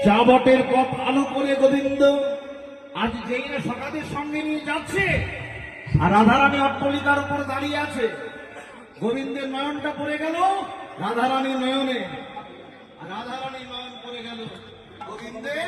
যাবটের পথ আলো করে গোবিন্দ আজ যেই না সকালের সঙ্গে নিয়ে যাচ্ছে, আর রাধারানী অট্টলিকার উপর দাঁড়িয়ে আছে। গোবিন্দের নয়নটা পড়ে গেল রাধারানীর নয়নে, রাধারানী নয়ন পড়ে গেল গোবিন্দের।